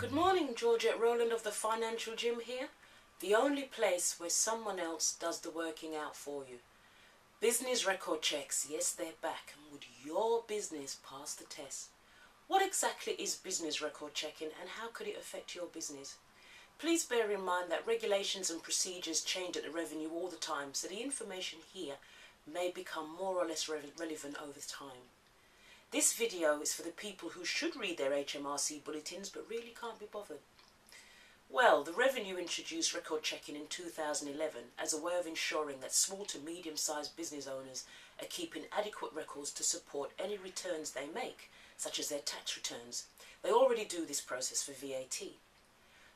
Good morning, Georgette Rowland of the Financial Gym here. The only place where someone else does the working out for you. Business record checks, yes, they're back. And would your business pass the test? What exactly is business record checking and how could it affect your business? Please bear in mind that regulations and procedures change at the revenue all the time, so the information here may become more or less relevant over time. This video is for the people who should read their HMRC bulletins but really can't be bothered. Well, the Revenue introduced record checking in 2011 as a way of ensuring that small to medium-sized business owners are keeping adequate records to support any returns they make, such as their tax returns. They already do this process for VAT.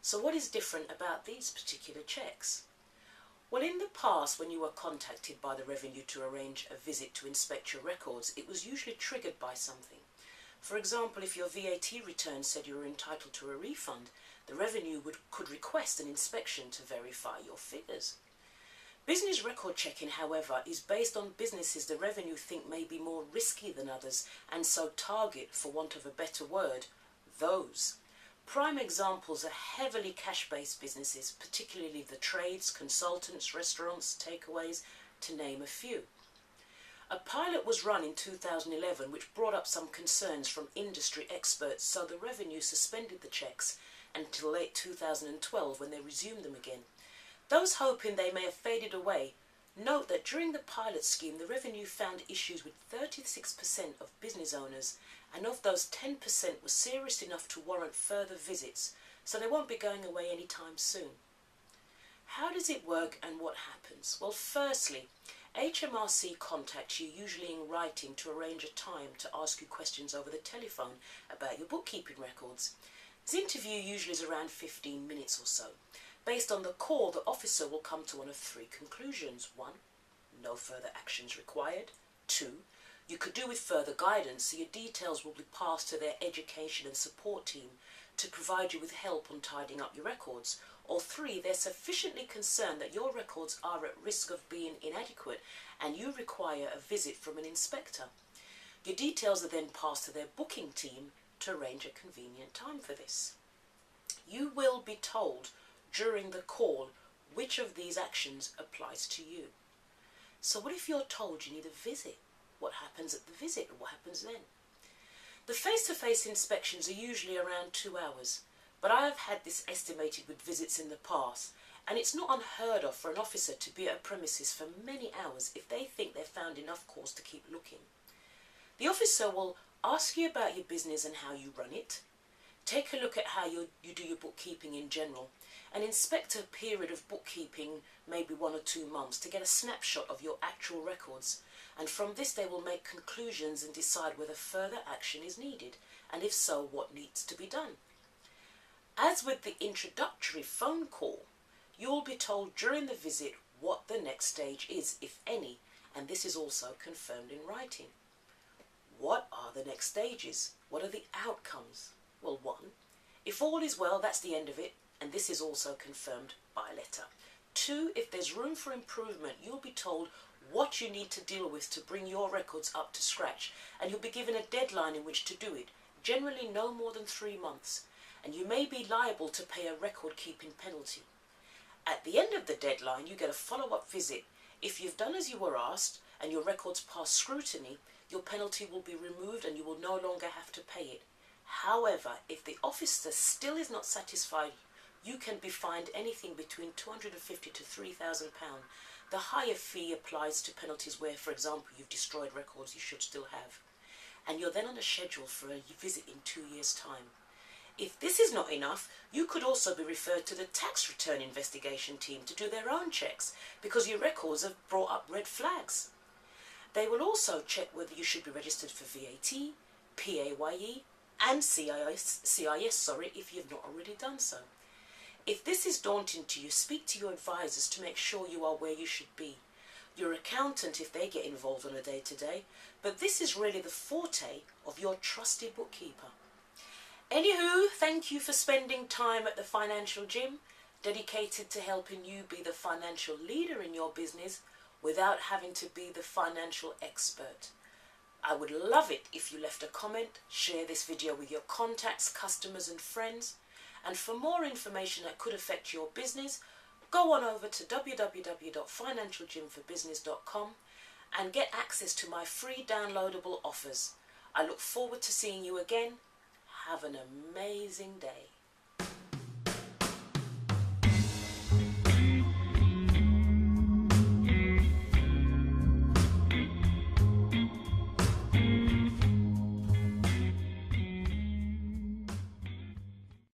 So what is different about these particular checks? Well, in the past, when you were contacted by the Revenue to arrange a visit to inspect your records, it was usually triggered by something. For example, if your VAT return said you were entitled to a refund, the Revenue could request an inspection to verify your figures. Business record checking, however, is based on businesses the Revenue think may be more risky than others and so target, for want of a better word, those. Prime examples are heavily cash-based businesses, particularly the trades, consultants, restaurants, takeaways, to name a few. A pilot was run in 2011 which brought up some concerns from industry experts, so the Revenue suspended the checks until late 2012 when they resumed them again. Those hoping they may have faded away note that during the pilot scheme the Revenue found issues with 36% of business owners, and of those 10% were serious enough to warrant further visits, so they won't be going away anytime soon. How does it work and what happens? Well, firstly, HMRC contacts you, usually in writing, to arrange a time to ask you questions over the telephone about your bookkeeping records. This interview usually is around 15 minutes or so. Based on the call, the officer will come to one of three conclusions. 1, no further actions required. 2, you could do with further guidance, so your details will be passed to their education and support team to provide you with help on tidying up your records. Or 3, they're sufficiently concerned that your records are at risk of being inadequate and you require a visit from an inspector. Your details are then passed to their booking team to arrange a convenient time for this. You will be told during the call which of these actions applies to you. So what if you're told you need a visit? What happens at the visit and what happens then? The face-to-face inspections are usually around 2 hours, but I have had this estimated with visits in the past, and it's not unheard of for an officer to be at a premises for many hours if they think they've found enough cause to keep looking. The officer will ask you about your business and how you run it, take a look at how you do your bookkeeping in general, and inspect a period of bookkeeping, maybe 1 or 2 months, to get a snapshot of your actual records. And from this they will make conclusions and decide whether further action is needed, and if so, what needs to be done. As with the introductory phone call, you will be told during the visit what the next stage is, if any, and this is also confirmed in writing. What are the next stages? What are the outcomes? Well, 1, if all is well, that's the end of it, and this is also confirmed by letter. 2, if there's room for improvement, you'll be told what you need to deal with to bring your records up to scratch, and you'll be given a deadline in which to do it, generally no more than 3 months, and you may be liable to pay a record-keeping penalty. At the end of the deadline, you get a follow-up visit. If you've done as you were asked and your records pass scrutiny, your penalty will be removed and you will no longer have to pay it. However, if the officer still is not satisfied, you can be fined anything between £250 to £3,000. The higher fee applies to penalties where, for example, you've destroyed records you should still have. And you're then on a schedule for a visit in 2 years' time. If this is not enough, you could also be referred to the tax return investigation team to do their own checks because your records have brought up red flags. They will also check whether you should be registered for VAT, PAYE and CIS if you've not already done so. If this is daunting to you, speak to your advisors to make sure you are where you should be. Your accountant if they get involved on a day-to-day, but this is really the forte of your trusted bookkeeper. Anywho, thank you for spending time at the Financial Gym, dedicated to helping you be the financial leader in your business without having to be the financial expert. I would love it if you left a comment, share this video with your contacts, customers and friends, And for more information that could affect your business, go on over to www.financialgymforbusiness.com and get access to my free downloadable offers. I look forward to seeing you again. Have an amazing day.